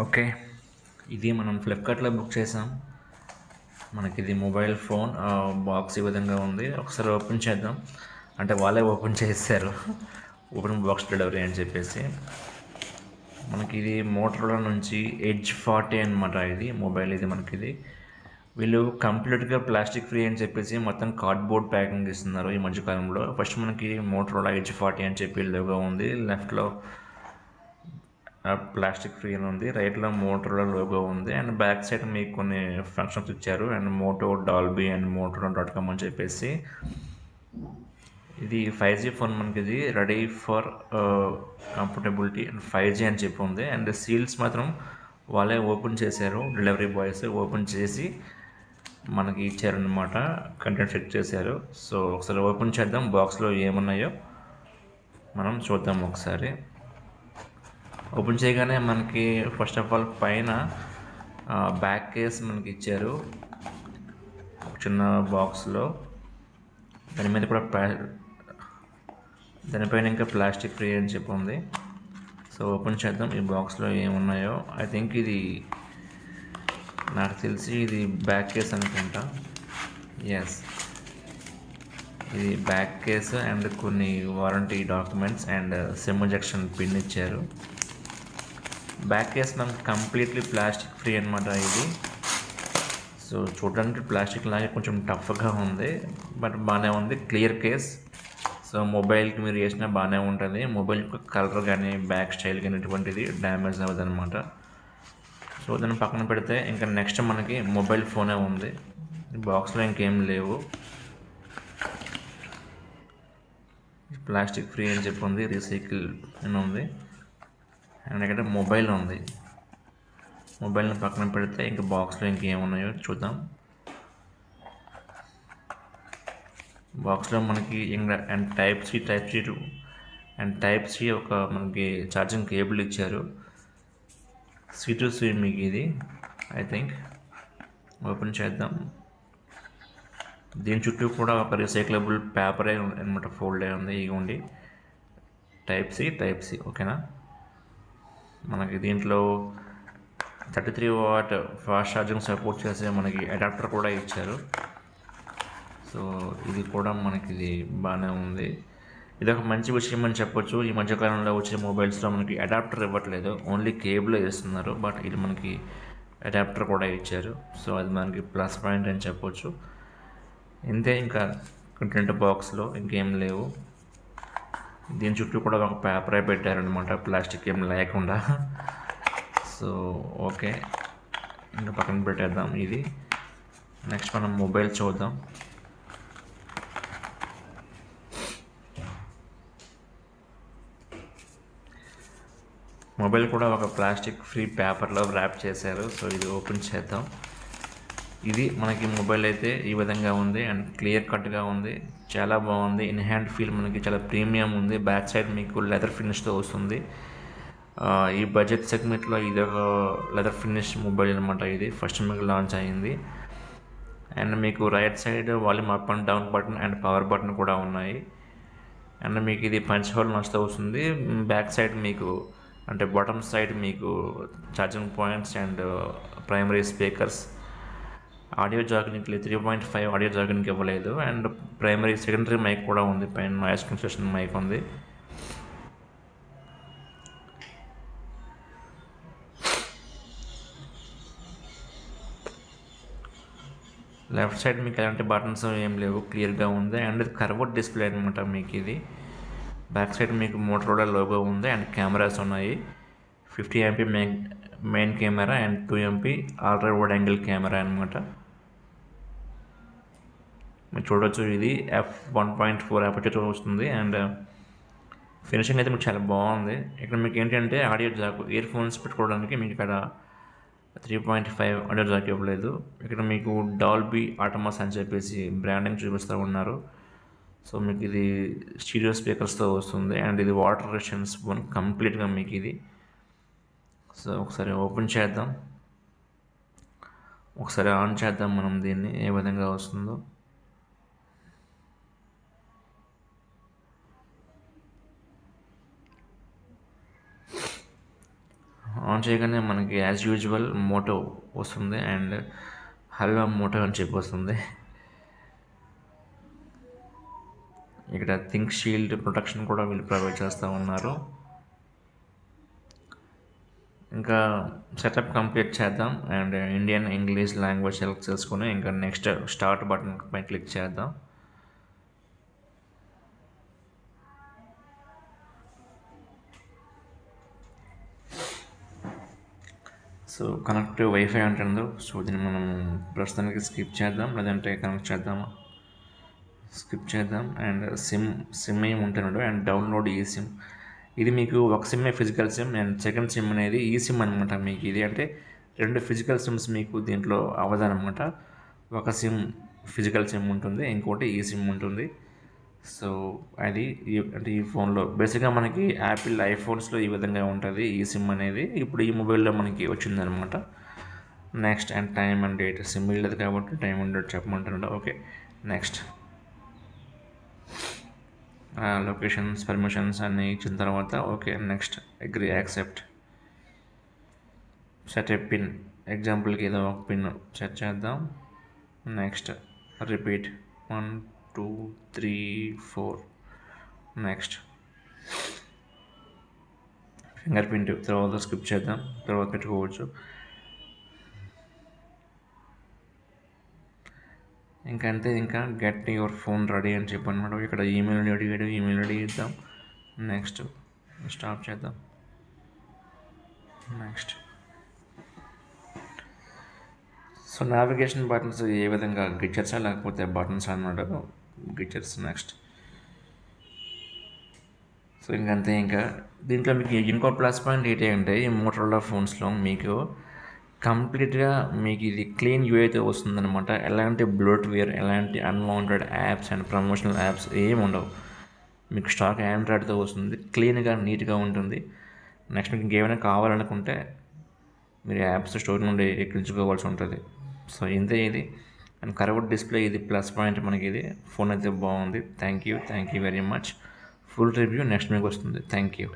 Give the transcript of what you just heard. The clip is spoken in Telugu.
ఓకే. ఇది మనం ఫ్లిప్‌కార్ట్‌లో బుక్ చేసాం. మనకిది మొబైల్ ఫోన్ బాక్స్ ఈ విధంగా ఉంది. ఒకసారి ఓపెన్ చేద్దాం. అంటే వాళ్ళే ఓపెన్ చేసేసారు. ఓపెన్ బాక్స్ డెలివరీ అని చెప్పేసి. మనకిది మోటరోలా నుంచి ఎడ్జ్ 40 అనమాట ఇది మొబైల్ ఇది మనకిది. వీళ్ళు కంప్లీట్‌గా ప్లాస్టిక్ ఫ్రీ అని చెప్పేసి మొత్తం కార్డ్‌బోర్డ్ ప్యాకింగ్ ఇస్తున్నారు ఈ మధ్య కాలంలో. ఫస్ట్ మనకి మోటరోలా ఎడ్జ్ 40 అని చెప్పి లోగో ఉంది. లెఫ్ట్‌లో ప్లాస్టిక్ ఫ్రీ అని ఉంది. రైట్లో మోటరోలా లోగో ఉంది. అండ్ బ్యాక్ సైడ్ మీకు కొన్ని ఫంక్షన్స్ ఇచ్చారు. అండ్ మోటో డాల్బీ అండ్ మోటోరోలా.com అని చెప్పేసి. ఇది 5G ఫోన్ మనకిది ready for comfortability and 5G అని చెప్పి ఉంది. అండ్ సీల్స్ మాత్రం వాళ్ళే ఓపెన్ చేశారు. డెలివరీ బాయ్స్ ఓపెన్ చేసి మనకి ఇచ్చారనమాట. కంటెంట్ సెట్ చేశారు. సో ఒకసారి ఓపెన్ చేద్దాం. బాక్స్లో ఏమున్నాయో మనం చూద్దాం ఒకసారి. ఓపెన్ చేయగానే మనకి ఫస్ట్ ఆఫ్ ఆల్ పైన బ్యాక్ కేస్ మనకి ఇచ్చారు చిన్న బాక్స్లో. దాని మీద కూడా దానిపైన ఇంకా ప్లాస్టిక్ ఫ్రీ అని చెప్పి ఉంది. సో ఓపెన్ చేద్దాం ఈ బాక్స్లో ఏమున్నాయో. ఐ థింక్ ఇది నాకు తెలిసి ఇది బ్యాక్ కేస్ అనుకుంటా. ఎస్, ఇది బ్యాక్ కేస్ అండ్ కొన్ని warranty documents and SIM injection pin ఇచ్చారు. బ్యాక్ కేస్ మనకి కంప్లీట్లీ ప్లాస్టిక్ ఫ్రీ అనమాట ఇది. సో చూడడానికి ప్లాస్టిక్ లాగే కొంచెం టఫ్గా ఉంది, బట్ బాగానే ఉంది. Clear case. సో మొబైల్కి మీరు వేసినా బాగానే ఉంటుంది. మొబైల్ కలర్ కానీ బ్యాక్ స్టైల్ కానీ ఎటువంటిది డ్యామేజ్ అవ్వదు అనమాట. సో దాన్ని పక్కన పెడితే ఇంకా నెక్స్ట్ మనకి మొబైల్ ఫోనే ఉంది. బాక్స్లో ఇంకేం లేవు. ప్లాస్టిక్ ఫ్రీ అని చెప్పి ఉంది. రీసైకిల్ అని ఉంది. అండ్ ఇక్కడ మొబైల్ ఉంది. మొబైల్ని పక్కన పెడితే ఇంకా బాక్స్లో ఇంకేమున్నాయో చూద్దాం. బాక్స్లో మనకి ఇంకా and type C and type C ఒక మనకి ఛార్జింగ్ కేబుల్ ఇచ్చారు. C2C మీకు ఇది ఐ థింక్. ఓపెన్ చేద్దాం. దీని చుట్టూ కూడా ఒక రీసైక్లబుల్ పేపరే అనమాట, ఫోల్డ్ అయి ఉంది. ఇగోండి టైప్ సి ఓకేనా. మనకి దీంట్లో 33 వాట్ ఫాస్ట్ ఛార్జింగ్ సపోర్ట్ చేసే మనకి అడాప్టర్ కూడా ఇచ్చారు. సో ఇది కూడా మనకి ఇది బాగానే ఉంది. ఇది ఒక మంచి విషయం అని చెప్పొచ్చు. ఈ మధ్యకాలంలో వచ్చే మొబైల్స్లో మనకి అడాప్టర్ ఇవ్వట్లేదు, ఓన్లీ కేబుల్ ఇస్తున్నారు. బట్ ఇది మనకి అడాప్టర్ కూడా ఇచ్చారు. సో అది మనకి ప్లస్ పాయింట్ అని చెప్పొచ్చు. ఇంతే, ఇంకా కంటెంట్ బాక్స్లో ఇంకేం లేవు. దీని చుట్టూ కూడా ఒక పేపరే పెట్టారనమాట, ప్లాస్టిక్ ఏం లేకుండా. సో ఓకే, ఇంకా పక్కన పెట్టేద్దాం ఇది. నెక్స్ట్ మనం మొబైల్ చూద్దాం. మొబైల్ కూడా ఒక ప్లాస్టిక్ ఫ్రీ పేపర్లో ర్యాప్ చేశారు. సో ఇది ఓపెన్ చేద్దాం. ఇది మనకి మొబైల్ అయితే ఈ విధంగా ఉంది అండ్ క్లియర్ కట్గా ఉంది. చాలా బాగుంది. ఇన్ హ్యాండ్ ఫీల్ మనకి చాలా ప్రీమియం ఉంది. బ్యాక్ సైడ్ మీకు లెదర్ ఫినిష్తో వస్తుంది. ఈ బడ్జెట్ సెగ్మెంట్లో ఇది ఒక లెదర్ ఫినిష్ మొబైల్ అనమాట. ఇది ఫస్ట్ మీకు లాంచ్ అయ్యింది. అండ్ మీకు right side volume up and down button and power button కూడా ఉన్నాయి. అండ్ మీకు ఇది పంచ్ హోల్ నచ్చుతూ వస్తుంది. బ్యాక్ సైడ్ మీకు అంటే బాటమ్ సైడ్ మీకు charging points and primary speakers. Audio జాకింగ్కి 3.5 ఆడియో జాకింగ్కి ఇవ్వలేదు. అండ్ ప్రైమరీ సెకండరీ మైక్ కూడా ఉంది, పైన నాయిస్ క్యాన్సిలేషన్ మైక్ ఉంది. లెఫ్ట్ సైడ్ మీకు ఎలాంటి బటన్స్ ఏం లేవు, క్లియర్గా ఉంది. అండ్ ఇది కర్వ్డ్ డిస్ప్లే అనమాట మీకు ఇది. బ్యాక్ సైడ్ మీకు మోటరోలా లోగో ఉంది అండ్ కెమెరాస్ ఉన్నాయి. 50 MP main camera and 2 MP ultra wide angle camera అనమాట. మీరు చూడవచ్చు ఇది f1.4 అపర్చర్ వస్తుంది. అండ్ ఫినిషింగ్ అయితే మీకు చాలా బాగుంది. ఇక్కడ మీకు ఏంటంటే ఆడియో జాక్, ఇయర్ ఫోన్స్ పెట్టుకోవడానికి మీకు ఇక్కడ 3.5 ఆడియో జాక్ ఇవ్వలేదు. ఇక్కడ మీకు డాల్బీ అట్మాస్ అని చెప్పేసి బ్రాండింగ్ చూపిస్తూ ఉన్నారు. సో మీకు ఇది స్టీరియో స్పీకర్స్తో వస్తుంది. అండ్ ఇది వాటర్ రెసిస్టెన్స్ ఫోన్ కంప్లీట్గా మీకు ఇది. సో ఒకసారి ఓపెన్ చేద్దాం, ఒకసారి ఆన్ చేద్దాం మనం దీన్ని, ఏ విధంగా వస్తుందో. ఆన్ చేయగానే మనకి యాజ్ యూజువల్ మోటో వస్తుంది అండ్ హలో మోటో అని చెప్పి వస్తుంది. ఇక్కడ థింక్ షీల్డ్ ప్రొటెక్షన్ కూడా వీళ్ళు ప్రొవైడ్ చేస్తూ ఉన్నారు. ఇంకా సెటప్ కంప్లీట్ చేద్దాం and Indian English language select చేసుకుని ఇంకా నెక్స్ట్ స్టార్ట్ బటన్ పై క్లిక్ చేద్దాం. సో కనెక్ట్ వైఫై అంటుందో, సో దీన్ని మనం ప్రస్తుతానికి స్కిప్ చేద్దాం, లేదంటే కనెక్ట్ చేద్దామా, స్కిప్ చేద్దాం. అండ్ సిమ్ ఏమి ఉంటున్నాడు అండ్ డౌన్లోడ్ ఈ సిమ్. ఇది మీకు ఒక SIM physical SIM and second SIM అనేది ఈ సిమ్ అనమాట. మీకు ఇది అంటే 2 ఫిజికల్ సిమ్స్ మీకు దీంట్లో అవ్వదనమాట. ఒక సిమ్ ఫిజికల్ సిమ్ ఉంటుంది, ఇంకోటి ఈ సిమ్ ఉంటుంది. సో అది అంటే ఈ ఫోన్లో బేసిక్గా మనకి యాపిల్ ఐఫోన్స్లో ఈ విధంగా ఉంటుంది ఈ సిమ్ అనేది. ఇప్పుడు ఈ మొబైల్లో మనకి వచ్చిందనమాట. Next and time and date, SIM లేదు కాబట్టి టైమ్ అండ్ డేట్ చెప్పమంటున్నాడు. Okay next. లొకేషన్స్ పర్మిషన్స్ అన్నీ ఇచ్చిన తర్వాత okay next agree accept. Set a pin, ఎగ్జాంపుల్కి ఏదో ఒక పిన్ సెట్ చేద్దాం. Next repeat 1 2 3 4. Next fingerprint తర్వాత స్కిప్ చేద్దాం, తర్వాత పెట్టుకోవచ్చు. ఇంకా అంతే. ఇంకా గెట్ యువర్ ఫోన్ రెడీ అని చెప్పనమాట. ఇక్కడ ఈమెయిల్ అడిగాడు, ఈమెయిల్ రెడీ ఇద్దాం. నెక్స్ట్ స్టాప్ చేద్దాం. నెక్స్ట్. సో నావిగేషన్ బటన్స్ ఏ విధంగా గిచ్చర్సా లేకపోతే బటన్స్ అన్నమాట, గిచ్చర్స్. నెక్స్ట్. సో ఇంకంతే. ఇంకా దీంట్లో మీకు ఇంకో ప్లస్ పాయింట్ ఏంటి అంటే ఈ మోటరోలా ఫోన్స్లో మీకు కంప్లీట్గా మీకు ఇది క్లీన్ యూఐతో వస్తుందన్నమాట. ఎలాంటి బ్లోట్వేర్, ఎలాంటి unwanted apps and promotional apps ఏమి ఉండవు. మీకు స్టాక్ ఆండ్రాయిడ్తో వస్తుంది, క్లీన్గా నీట్గా ఉంటుంది. నెక్స్ట్ మీకు ఇంకేమైనా కావాలనుకుంటే మీరు యాప్స్ స్టోర్ నుండి ఎక్కించుకోవాల్సి ఉంటుంది. సో ఇంతే ఇది. అండ్ కర్వ్డ్ డిస్ప్లే ఇది ప్లస్ పాయింట్ మనకి. ఇది ఫోన్ అయితే బాగుంది. Thank you very much. Full review next మీకు వస్తుంది. Thank you.